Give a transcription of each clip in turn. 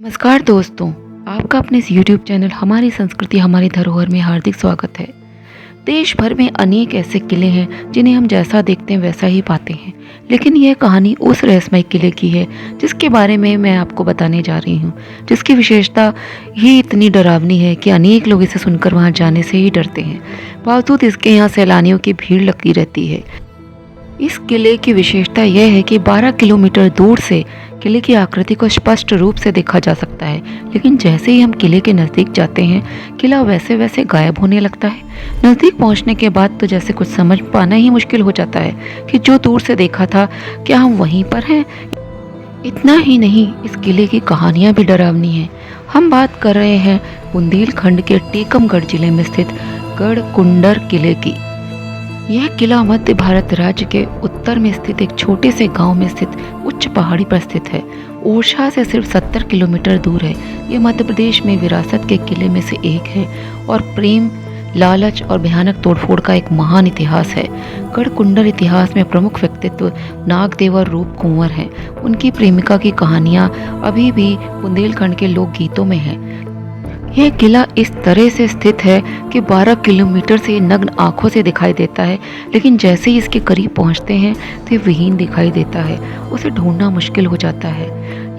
नमस्कार दोस्तों, आपका अपने इस YouTube चैनल हमारी संस्कृति हमारी धरोहर में हार्दिक स्वागत है। देश भर में अनेक ऐसे किले हैं जिन्हें हम जैसा देखते हैं वैसा ही पाते हैं, लेकिन यह कहानी उस रहस्यमय किले की है जिसके बारे में मैं आपको बताने जा रही हूँ, जिसकी विशेषता ही इतनी डरावनी है कि अनेक लोग इसे सुनकर वहाँ जाने से ही डरते हैं। बावजूद इसके यहाँ सैलानियों की भीड़ लगी रहती है। इस किले की विशेषता यह है कि 12 किलोमीटर दूर से किले की आकृति को स्पष्ट रूप से देखा जा सकता है, लेकिन जैसे ही हम किले के नज़दीक जाते हैं किला वैसे वैसे गायब होने लगता है। नज़दीक पहुंचने के बाद तो जैसे कुछ समझ पाना ही मुश्किल हो जाता है कि जो दूर से देखा था क्या हम वहीं पर हैं। इतना ही नहीं, इस किले की कहानियां भी डरावनी हैं। हम बात कर रहे हैं बुंदेलखंड के टीकमगढ़ जिले में स्थित गढ़कुंडर किले की। यह किला मध्य भारत राज्य के उत्तर में स्थित एक छोटे से गांव में स्थित उच्च पहाड़ी पर स्थित है। ओरछा से सिर्फ 70 किलोमीटर दूर है। ये मध्य प्रदेश में विरासत के किले में से एक है और प्रेम, लालच और भयानक तोड़फोड़ का एक महान इतिहास है। गढ़कुंडर इतिहास में प्रमुख व्यक्तित्व नागदेव और रूप कुंवर हैं। उनकी प्रेमिका की कहानियां अभी भी बुंदेलखंड के लोक गीतों में हैं। यह किला इस तरह से स्थित है कि 12 किलोमीटर से नग्न आंखों से दिखाई देता है, लेकिन जैसे ही इसके करीब पहुंचते हैं तो ये विहीन दिखाई देता है। उसे ढूंढना मुश्किल हो जाता है।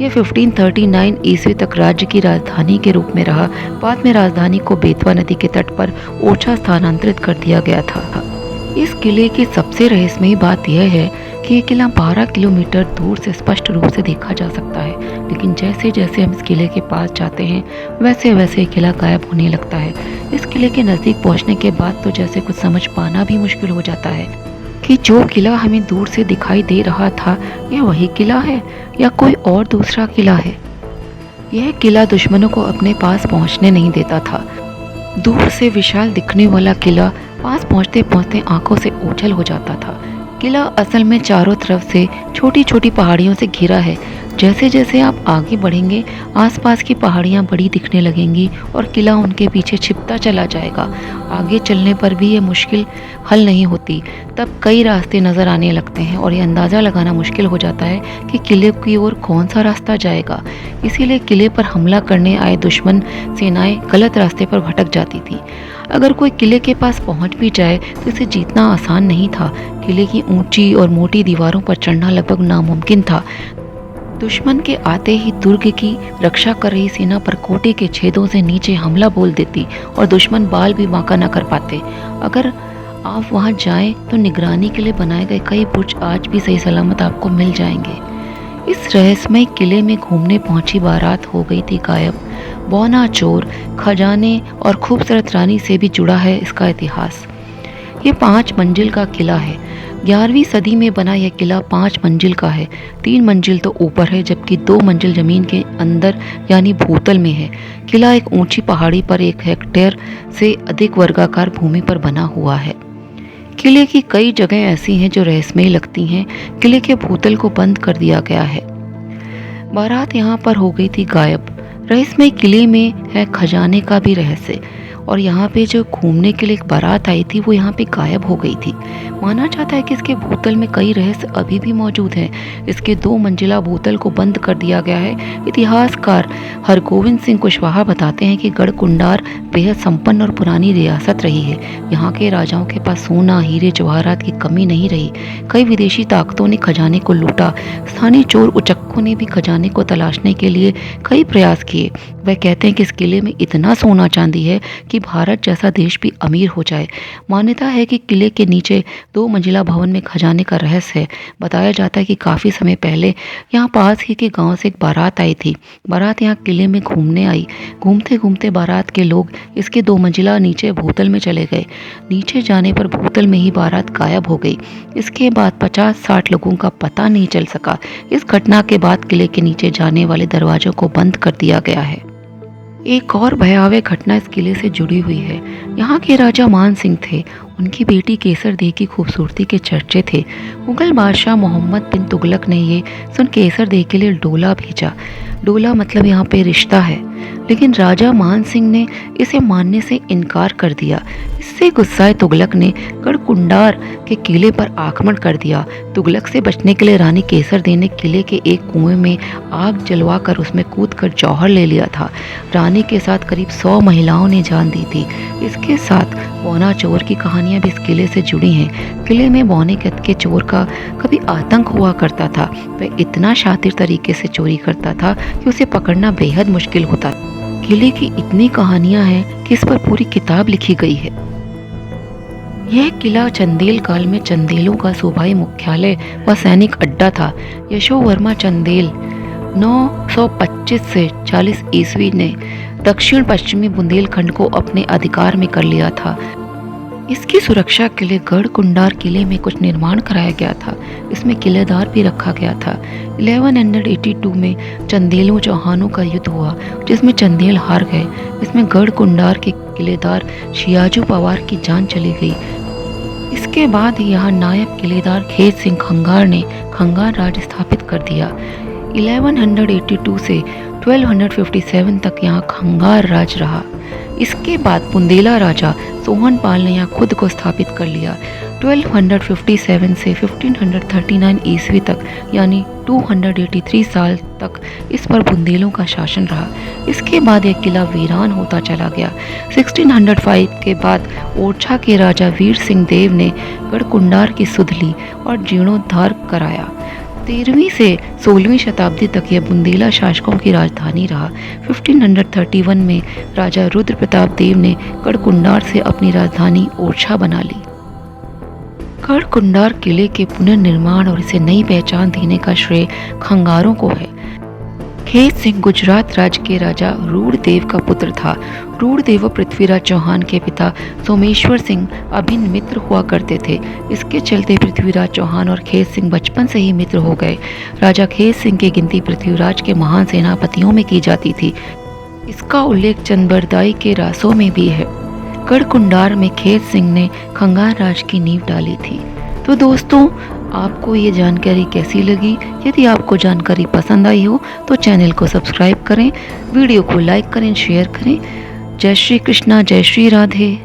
यह 1539 ईस्वी तक राज्य की राजधानी के रूप में रहा। बाद में राजधानी को बेतवा नदी के तट पर ओरछा स्थानांतरित कर दिया गया था। इस किले की सबसे रहस्यमयी बात यह है कि ये किला 12 किलोमीटर दूर से स्पष्ट रूप से देखा जा सकता है, लेकिन जैसे जैसे हम इस किले के पास जाते हैं वैसे वैसे किला गायब होने लगता है। इस किले के नज़दीक पहुंचने के बाद तो जैसे कुछ समझ पाना भी मुश्किल हो जाता है कि जो किला हमें दूर से दिखाई दे रहा था यह वही किला है या कोई और दूसरा किला है। यह किला दुश्मनों को अपने पास पहुँचने नहीं देता था। दूर से विशाल दिखने वाला किला पास पहुँचते पहुँचते आंखों से ओझल हो जाता था। किला असल में चारों तरफ से छोटी छोटी पहाड़ियों से घिरा है। जैसे जैसे आप आगे बढ़ेंगे आसपास की पहाड़ियाँ बड़ी दिखने लगेंगी और किला उनके पीछे छिपता चला जाएगा। आगे चलने पर भी ये मुश्किल हल नहीं होती। तब कई रास्ते नज़र आने लगते हैं और ये अंदाज़ा लगाना मुश्किल हो जाता है कि किले की ओर कौन सा रास्ता जाएगा। इसीलिए किले पर हमला करने आए दुश्मन सेनाएं गलत रास्ते पर भटक जाती थी। अगर कोई किले के पास पहुंच भी जाए तो इसे जीतना आसान नहीं था। किले की ऊंची और मोटी दीवारों पर चढ़ना लगभग नामुमकिन था। दुश्मन के आते ही दुर्ग की रक्षा कर रही सेना परकोटे के छेदों से नीचे हमला बोल देती और दुश्मन बाल भी बांका न कर पाते। अगर आप वहां जाएं तो निगरानी के लिए बनाए गए कई बुर्ज आज भी सही सलामत आपको मिल जाएंगे। इस रहस्यमय किले में घूमने पहुंची बारात हो गई थी गायब। बौना चोर, खजाने और खूबसूरत रानी से भी जुड़ा है इसका इतिहास। ये 5 मंजिल का किला है। 11वीं सदी में बना यह किला 5 मंजिल का है। 3 मंजिल तो ऊपर है जबकि 2 मंजिल जमीन के अंदर यानी भूतल में है। किला एक ऊंची पहाड़ी पर 1 हेक्टेयर से अधिक वर्गाकार भूमि पर बना हुआ है। किले की कई जगह ऐसी हैं जो रहस्यमयी लगती हैं। किले के भूतल को बंद कर दिया गया है। बारात यहाँ पर हो गई थी गायब। रहस्यमय किले में है खजाने का भी रहस्य और यहाँ पे जो घूमने के लिए एक बारात आई थी वो यहाँ पे गायब हो गई थी। माना जाता है कि इसके भूतल में कई रहस्य अभी भी मौजूद हैं। इसके 2 मंजिला भूतल को बंद कर दिया गया है। इतिहासकार हरगोविंद सिंह कुशवाहा बताते हैं कि गढ़कुंडार बेहद संपन्न और पुरानी रियासत रही है। यहाँ के राजाओं के पास सोना, हीरे, जवाहरात की कमी नहीं रही। कई विदेशी ताकतों ने खजाने को लूटा। स्थानीय चोर उचक्कों ने भी खजाने को तलाशने के लिए कई प्रयास किए। वह कहते हैं कि इस किले में इतना सोना चांदी है कि भारत जैसा देश भी अमीर हो जाए। मान्यता है कि किले के नीचे 2 मंजिला भवन में खजाने का रहस्य है। बताया जाता है कि काफ़ी समय पहले यहाँ पास ही के गांव से एक बारात आई थी। बारात यहाँ किले में घूमने आई। घूमते घूमते बारात के लोग इसके 2 मंजिला नीचे भूतल में चले गए। नीचे जाने पर भूतल में ही बारात गायब हो गई। इसके बाद 50-60 लोगों का पता नहीं चल सका। इस घटना के बाद किले के नीचे जाने वाले दरवाजों को बंद कर दिया गया है। एक और भयावह घटना इस किले से जुड़ी हुई है। यहाँ के राजा मान सिंह थे। उनकी बेटी केसर दे की खूबसूरती के चर्चे थे। मुगल बादशाह मोहम्मद बिन तुगलक ने ये सुन केसर दे के लिए डोला भेजा। डोला मतलब यहाँ पे रिश्ता है, लेकिन राजा मान सिंह ने इसे मानने से इनकार कर दिया। इससे गुस्साए तुगलक ने गढ़कुंडार के किले पर आक्रमण कर दिया। तुगलक से बचने के लिए रानी केसर दे ने किले के एक कुएं में आग जलवाकर उसमें कूदकर जौहर ले लिया था। रानी के साथ करीब 100 महिलाओं ने जान दी थी। इसके साथ बौना चोर की कहानियां भी इस किले से जुड़ी हैं। किले में बौने के चोर का कभी आतंक हुआ करता था। वह इतना शातिर तरीके से चोरी करता था कि उसे पकड़ना बेहद मुश्किल होता। किले की इतनी कहानियां हैं कि इस पर पूरी किताब लिखी गई है। यह किला चंदेल काल में चंदेलों का सूबाई मुख्यालय व सैनिक अड्डा था। यशोवर्मा चंदेल 925 से 40 ईस्वी ने दक्षिण पश्चिमी बुंदेलखंड को अपने अधिकार में कर लिया था। इसकी सुरक्षा के लिए गढ़कुंडार किले में कुछ निर्माण कराया गया था। इसमें किलेदार भी रखा गया था। 1182 में चंदेलों चौहानों का युद्ध हुआ, जिसमें चंदेल हार गए। इसमें गढ़कुंडार के किलेदार शियाजू पवार की जान चली गई। इसके बाद यहाँ नायब किलेदार खेत सिंह खंगार ने खंगार राज स्थापित कर दिया। 1182 से 1257 तक यहाँ खंगार राज रहा। इसके बाद बुंदेला राजा सोहनपाल ने यहाँ खुद को स्थापित कर लिया। 1257 से 1539 ईस्वी तक यानी 283 साल तक इस पर बुंदेलों का शासन रहा। इसके बाद यह किला वीरान होता चला गया। 1605 के बाद ओरछा के राजा वीर सिंह देव ने गढ़कुंडार की सुध ली और जीर्णोद्धार कराया। 13वीं से 16वीं शताब्दी तक यह बुंदेला शासकों की राजधानी रहा। 1531 में राजा रुद्र प्रताप देव ने गढ़कुंडार से अपनी राजधानी ओरछा बना ली। गढ़कुंडार किले के पुनर्निर्माण और इसे नई पहचान देने का श्रेय खंगारों को है। खेत सिंह गुजरात राज्य के राजा रूढ़देव का पुत्र था। रूढ़देव पृथ्वीराज चौहान के पिता सोमेश्वर सिंह अभिन्न मित्र हुआ करते थे। इसके चलते पृथ्वीराज चौहान और खेत सिंह बचपन से ही मित्र हो गए। राजा खेत सिंह की गिनती पृथ्वीराज के महान सेनापतियों में की जाती थी। इसका उल्लेख चंदबरदाई के रासों में भी है। गढ़कुंडार में खेत सिंह ने खंगार राज की नींव डाली थी। तो दोस्तों, आपको ये जानकारी कैसी लगी? यदि आपको जानकारी पसंद आई हो तो चैनल को सब्सक्राइब करें, वीडियो को लाइक करें, शेयर करें। जय श्री कृष्णा, जय श्री राधे।